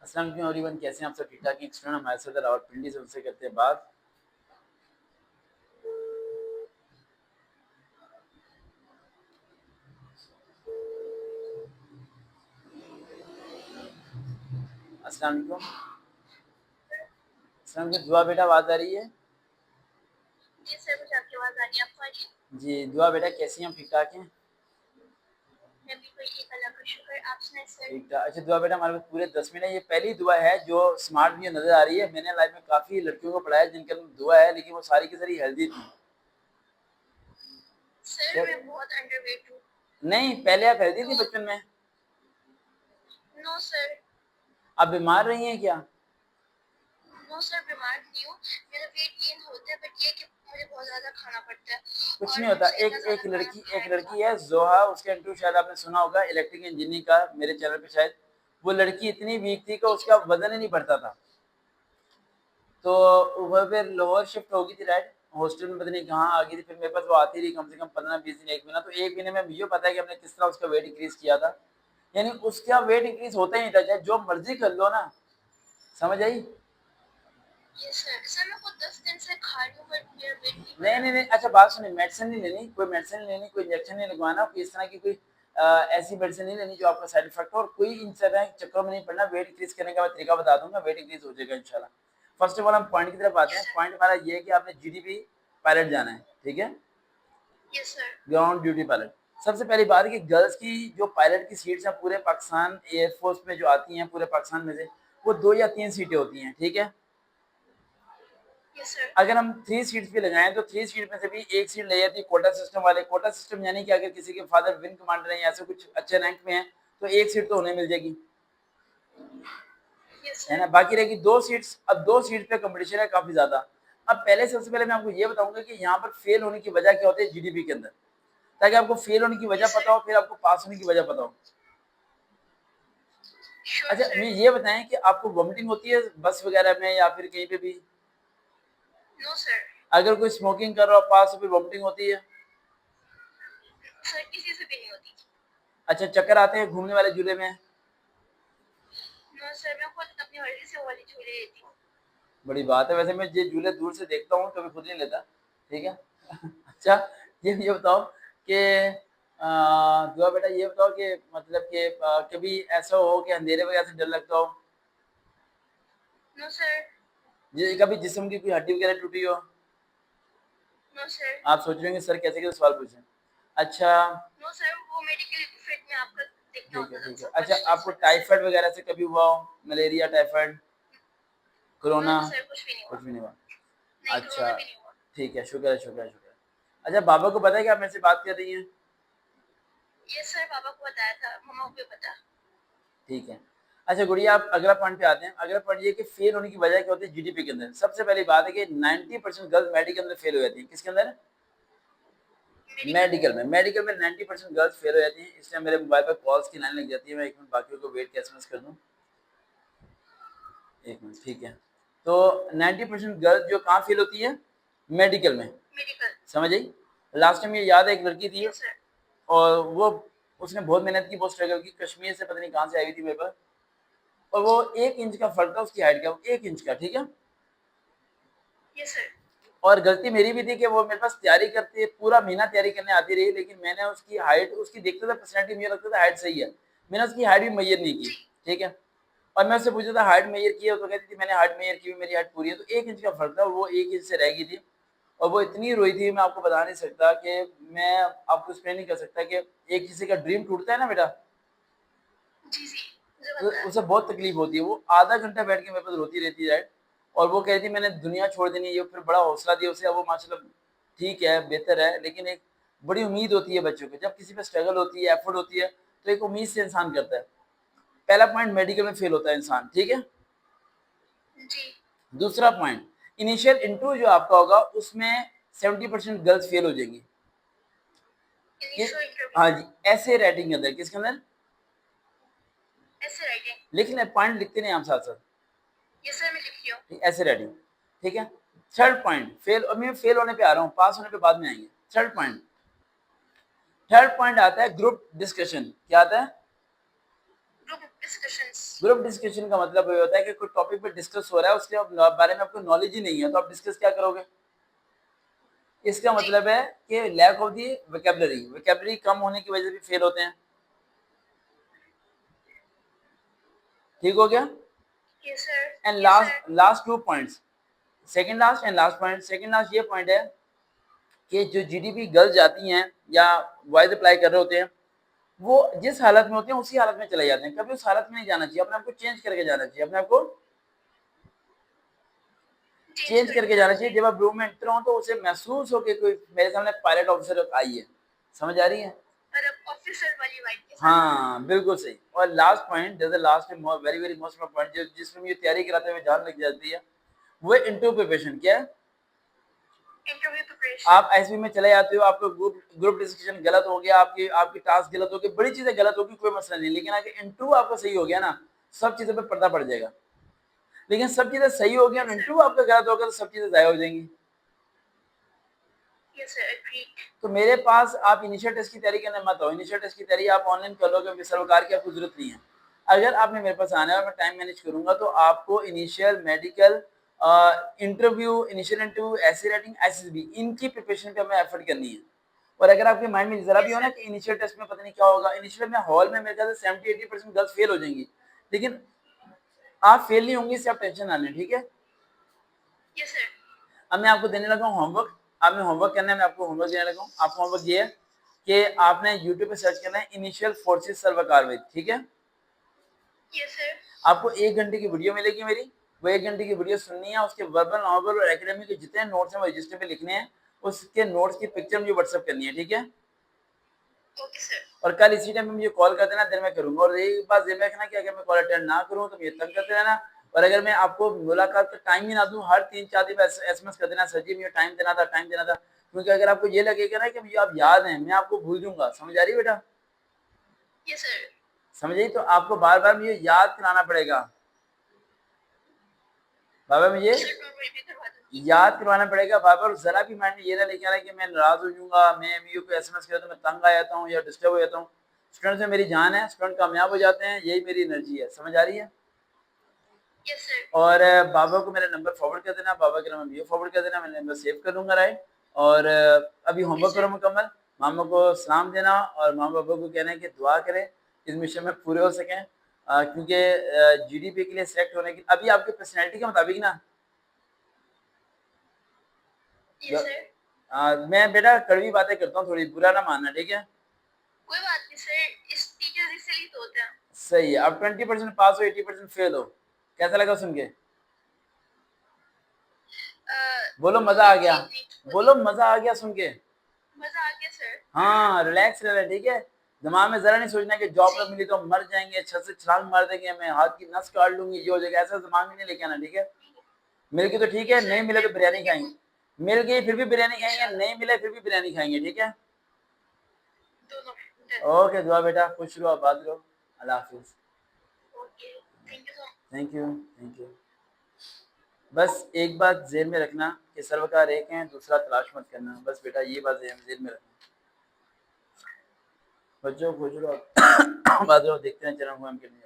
अस्सलाम वालेकुम एवरीवन, कैसे हैं आप सब? ठीक ठाक हैं? स्टूडेंट हमारे साथ रावलपिंडी से उनसे करते हैं बात। अस्सलाम वालेकुम। अस्सलाम वालेकुम। दुआ बेटा, आवाज आ रही है? जी सर, मुझे आपकी आवाज़ आ रही है। आपको आ रही है? जी दुआ बेटा, कैसी हैं? ठीक ठाक हैं? मैं बिल्कुल ठीक, अल्लाह का शुक्र। आप सुनाएं सर? ठीक ठाक। अच्छा दुआ बेटा, हमारे पास पूरे 10 मिनट है। ये पहली दुआ है जो स्मार्ट भी नजर आ रही है। मैंने लाइफ में काफी लड़कियों को पढ़ाया जिनके अंदर दुआ है, लेकिन वो सारी की सारी हेल्दी थी। सर सर मैं बहुत अंडरवेट हूँ। नहीं, पहले आप हेल्दी थी तो बचपन में। No sir. आप बीमार रही हैं क्या? नो सर, बीमार नहीं हूँ। मेरा वेट गेन होता है, बट ये कि मुझे बहुत ज़्यादा खाना पड़ता है कुछ नहीं और होता। मुझसे एक इतना ज़्यादा एक खाना लड़की एक खाया नहीं लड़की जाता। है जोहा, उसका इंटरव्यू शायद आपने सुना होगा, इलेक्ट्रिक इंजीनियरिंग का, मेरे चैनल पे शायद। वो लड़की इतनी वीक थी कि ठीक है उसका सर। वजन ही नहीं बढ़ता था। तो वह फिर लाहौर शिफ्ट हो गई थी, राइट। हॉस्टल में पता नहीं कहाँ आ गई थी। फिर मेरे पास वो आती रही कम से कम 15-20 दिन, एक महीना। तो एक महीने में मुझे पता है कि हमने किस तरह उसका वेट इंक्रीज किया था। यानी उसका वेट इंक्रीज होता ही नहीं था, चाहे जो मर्जी कर लो ना। समझ आई? ये सर मैं खुद 10 दिन से खा रही हूँ, बट मेरा वेट नहीं बढ़ नहीं रहा। नहीं नहीं, अच्छा बात सुनिए। मेडिसिन नहीं लेनी, कोई मेडिसिन नहीं लेनी, कोई इंजेक्शन नहीं लगवाना, कोई इस तरह की कोई ऐसी मेडिसिन नहीं लेनी जो आपका साइड इफेक्ट हो। और कोई इन तरह के चक्करों में नहीं पड़ना। वेट इंक्रीज करने का मैं तरीका बता दूंगा, वेट इंक्रीज हो जाएगा इंशाल्लाह। फर्स्ट ऑफ ऑल हम पॉइंट की तरफ आते ये हैं। सर। पॉइंट हमारा ये है कि आपने जीडीपी पायलट जाना है, ठीक है। ये सर। Ground duty pilot. सबसे पहली बात है कि गर्ल्स की जो पायलट की सीट्स हैं पूरे पाकिस्तान एयरफोर्स में जो आती हैं पूरे पाकिस्तान में से, वो 2 या 3 सीटें होती हैं, ठीक है। ये सर। अगर हम 3 सीट्स भी लगाएं तो 3 सीट में से भी एक सीट ले जाती है कोटा सिस्टम वाले। कोटा सिस्टम यानी कि अगर किसी के फादर विंग कमांडर हैं या ऐसे कुछ अच्छे रैंक में हैं तो एक सीट तो उन्हें मिल जाएगी, ये है सर। ना। बाकी रहेगी 2 सीट्स। अब 2 सीट पे कंपटीशन है काफी ज्यादा। अब पहले सबसे पहले मैं आपको ये बताऊंगा कि यहाँ पर फेल होने की वजह क्या होती है जीडीपी के अंदर, ताकि आपको फेल होने की ये वजह सर। पता हो, फिर आपको पास होने की वजह पता हो। श्योर अच्छा सर। मुझे ये बताएं कि आपको वॉमिटिंग होती है बस वगैरह में या फिर कहीं पे भी? No sir. अगर कोई स्मोकिंग कर रहा हो पास, तो फिर वॉमिटिंग होती है? सर किसी से भी नहीं होती। अच्छा चक्कर आते हैं घूमने वाले झूले में? नो सर, मैं खुद अपनी मर्जी से वो वाली झूले लेती हूँ। बड़ी बात है। वैसे मैं ये झूले दूर से देखता हूँ, कभी खुद नहीं लेता, ठीक है। अच्छा ये बताओ कि दुआ बेटा, ये बताओ कि मतलब कि कभी ऐसा हो कि अंधेरे वगैरह से डर लगता हो? No sir. ये कभी जिस्म की कोई हड्डी वगैरह टूटी हो? No sir. आप सोच रहे होंगे सर कैसे कैसे सवाल पूछे। अच्छा नो सर, वो मेडिकल फिट में आपका देखना ठीक है होता था ठीक है। सब अच्छा कुछ, इस आपको वजह से। टाइफाइड वगैरह से कभी हुआ हो? Malaria, typhoid, no corona? Sir, कुछ भी नहीं हुआ। कुछ भी नहीं हुआ? नहीं, अच्छा कोरोना भी नहीं हुआ। ठीक है, शुक्र है शुक्र है शुक्र है। अच्छा बाबा को पता है कि आप मेरे से बात कर रही हैं? ये सर पापा को बताया था, मम्मा को भी पता। ठीक है। अच्छा गुड़िया, आप अगला पॉइंट पे आते हैं। अगला पॉइंट ये कि फेल होने की वजह क्या होती है जीडीपी के अंदर। सबसे पहली बात है कि 90% गर्ल्स मेडिकल में फेल हो जाती हैं। किसके अंदर? मेडिकल में। मेडिकल में 90% गर्ल्स फेल हो जाती हैं। इसलिए मेरे मोबाइल पर कॉल्स की लाइन लग जाती है। मैं एक मिनट बाकियों को वेट कैसे कर दूं, एक मिनट, ठीक है। तो 90% गर्ल्स जो कहाँ फेल होती है? मेडिकल में। मेडिकल। समझ आई? लास्ट टाइम ये याद है, एक लड़की थी ये सर। और वो उसने बहुत मेहनत की, बहुत स्ट्रगल की, कश्मीर से पता नहीं कहाँ से आई हुई थी मेरे पास। और वो 1 इंच का फर्क था उसकी हाइट का, 1 इंच का, ठीक है। ये सर। और गलती मेरी भी थी कि वो मेरे पास तैयारी करती है, पूरा महीना तैयारी करने आती रही, लेकिन मैंने उसकी हाइट, उसकी देखता था पर्सनैलिटी, मुझे लगता था हाइट सही है, मैंने उसकी हाइट भी मैयर नहीं की, जी। ठीक है। और मैं उससे पूछा था हाइट मैयर की है, तो कहती थी मैंने हाइट मैयर की, मेरी हाइट पूरी है। तो 1 इंच का फर्क था, वो 1 इंच से रह गई थी। और वो इतनी रोई थी, मैं आपको बता नहीं सकता कि मैं आपको एक्सप्लेन नहीं कर सकता कि एक किसी का ड्रीम टूटता है ना बेटा, जी जी, मुझे तो पता है। उसे बहुत तकलीफ होती है। वो आधा घंटा बैठ के मेरे पास रोती रहती है, राइट। और वो कह रही थी मैंने दुनिया छोड़ देनी है। फिर बड़ा हौसला दिया उसे। अब वो माशाल्लाह ठीक है, बेहतर है, लेकिन एक बड़ी उम्मीद होती है बच्चों को। जब किसी पे स्ट्रगल होती है, एफर्ट होती है, तो एक उम्मीद से इंसान करता है। पहला पॉइंट, मेडिकल में फेल होता है इंसान, ठीक है। जी। दूसरा पॉइंट, इनिशियल इंटरव्यू जो आपका होगा उसमें 70% गर्ल्स फेल हो जाएंगी। ये इनिशियल इंटरव्यू। हाँ जी, ऐसे राइटिंग के अंदर, किसके अंदर? ऐसे राइटिंग। लिख लें, पॉइंट लिखते नहीं हम साथ साथ, ये सर मैं लिख रही हूँ। ऐसे राइटिंग, ठीक है। थर्ड पॉइंट, फेल, और मैं फेल होने पे आ रहा हूँ, पास होने पे बाद में आएंगे। थर्ड पॉइंट आता है ग्रुप डिस्कशन। क्या आता है? discussions. ग्रुप डिस्कशन का मतलब ये होता है कि कोई टॉपिक पे डिस्कस हो रहा है, उसके बारे में आपको नॉलेज ही नहीं है, तो आप डिस्कस क्या करोगे? इसका जी मतलब है कि लैक ऑफ दी वोकैबुलरी कम होने की वजह से भी फेल होते हैं। ठीक हो गया? yes sir, and yes sir, last 2 points, second last and last point. Second last ये पॉइंट है कि जो जीडीपी गर्ल्स जाती हैं या बॉयज अप्लाई कर रहे होते हैं, वो जिस हालत में होते हैं उसी हालत में चले जाते हैं। कभी उस हालत में नहीं जाना चाहिए, अपने आप को चेंज करके जाना चाहिए, अपने आप को change चेंज करके करके जाना जाना चाहिए। चाहिए. जब आप रूम में एंटर हो तो उसे महसूस हो कि कोई मेरे सामने पायलट ऑफिसर आई है। समझ आ रही है? और अब ऑफिसर वाली वाइब के साथ. हाँ, बिल्कुल सही। और लास्ट पॉइंट, जैसे लास्ट में वेरी वेरी मोस्ट पॉइंट जो जिसमें मुझे तैयारी कराते हुए जान लग जाती है, वो इंटरव्यू प्रिपरेशन। क्या है? Interview preparation. आप एसबी में चले जाते हो, आपको ग्रुप ग्रुप डिस्कशन गलत हो गया, आपकी आपकी टास्क गलत हो गई, बड़ी चीजें गलत होगी, कोई मसला नहीं, लेकिन अगर इंटरव्यू आपका सही हो गया ना, सब चीजों पे पर्दा पड़ जाएगा। लेकिन सब चीजें सही हो गई और इंटरव्यू आपका गलत होगा तो सब चीजें जाया हो जाएंगी। yes sir, agreed. तो मेरे पास आप इनिशियल टेस्ट की तैयारी करने मत आओ। इनिशियल टेस्ट की तैयारी आप ऑनलाइन कर लो, क्योंकि सरकार की आपको जरूरत नहीं है। अगर आपने मेरे पास आना है और मैं टाइम मैनेज करूंगा तो आपको initial medical interview, initial interview, ऐसे राइटिंग, एसएसबी, इनकी प्रिपरेशन पे हमें एफर्ट करनी है। और अगर आपके माइंड में जरा भी हो ना कि इनिशियल टेस्ट में पता नहीं क्या होगा, इनिशियल में हॉल में मेरे ख्याल से 70-80% गर्ल्स फेल हो जाएंगी, लेकिन आप फेल नहीं होंगे, इससे आप टेंशन ना लें। ठीक है? yes sir, अब मैं आपको देने लगा हूँ होमवर्क। आपने होमवर्क करना है, मैं आपको होमवर्क देने लगा हूँ। आपको होमवर्क ये है कि आपने यूट्यूब पे सर्च करना है इनिशियल फोर्सेस सर्वकारवेद। ठीक है? yes sir, आपको 1 घंटे की वीडियो मिलेगी मेरी, वो 1 घंटे की वीडियो सुननी है। उसके वर्बल, नॉर्मल और एकेडमिक के जितने नोट्स हैं वो रजिस्टर पे लिखने हैं। उसके नोट्स की पिक्चर मुझे व्हाट्सएप करनी है। ठीक है? okay sir, और कल इसी टाइम पे मुझे कॉल कर देना, दिन में करूंगा। और एक बात ध्यान रखना कि अगर मैं कॉल अटेंड ना करूं तो मुझे तंग करते रहना। और अगर मैं आपको मुलाकात का टाइम ही ना दूं, हर 3-4 दिन एसएमएस कर देना, सर जी मुझे टाइम देना था, टाइम देना था। क्योंकि अगर आपको ये लगेगा ना कि मुझे आप याद हैं, मैं आपको भूल जाऊंगा। समझ आ रही है बेटा? yes sir, समझ आई? तो आपको बार बार मुझे याद कराना पड़ेगा, बार बार मुझे sir, don't worry, मैं करवा दूंगी. याद करवाना पड़ेगा बार बार। जरा भी माइंड में ये ना लेके आना कि मैं नाराज हो जाऊंगा, मैं एमयू को एसएमएस किया तो मैं तंग आ जाता हूँ या डिस्टर्ब हो जाता हूँ। स्टूडेंट में मेरी जान है, स्टूडेंट कामयाब हो जाते हैं, यही मेरी एनर्जी है। समझ आ रही है? yes sir, और बाबा को मेरा नंबर फॉरवर्ड कर देना, बाबा के नंबर मुझे फॉरवर्ड कर देना, मैं नंबर सेव कर लूंगा। राइट? और अभी होमवर्क करो मुकम्मल, मामा को सलाम देना और मामा बाबा को कहना है कि दुआ करें इस मिशन में पूरे हो सकें, क्योंकि जीडीपी के लिए सेलेक्ट होने की अभी आपकी पर्सनैलिटी के मुताबिक ना, yes sir, मैं बेटा कड़वी बातें करता हूँ, थोड़ी बुरा ना मानना। ठीक है? कोई बात नहीं सर, इस टीचर्स इसलिए तो होते हैं. सही है। अब 20% पास हो, 80% फेल हो, कैसा लगा सुन के? बोलो मजा आ गया, जी जी, बोलो मजा आ गया सुन के। मजा आ गया सर. हाँ, रिलैक्स रहना। ठीक है? दिमाग में जरा नहीं सोचना कि जॉब ना मिली तो मर जाएंगे, छत से छलांग मार देंगे, मैं हाथ की नस काट लूंगी, ये हो जाएगा, ऐसा दिमाग में नहीं लेके आना। ठीक है? मिल गई तो ठीक है, नहीं मिले तो बिरयानी खाएंगे। मिल गई फिर भी बिरयानी खाएंगे, नहीं मिले फिर भी बिरयानी खाएंगे। ठीक है? दोनों. ओके, दुआ बेटा, खुश रहो, आबाद रहो। अल्लाह हाफिज। Okay, thank you so much. Thank you, thank you. बस एक बात जेहन में रखना कि सर्वकार एक है, दूसरा तलाश मत करना। बस बेटा ये बात जेहन में रखना। बच्चों खुश रहो, आबाद रहो, देखते हैं चरण हम के लिए।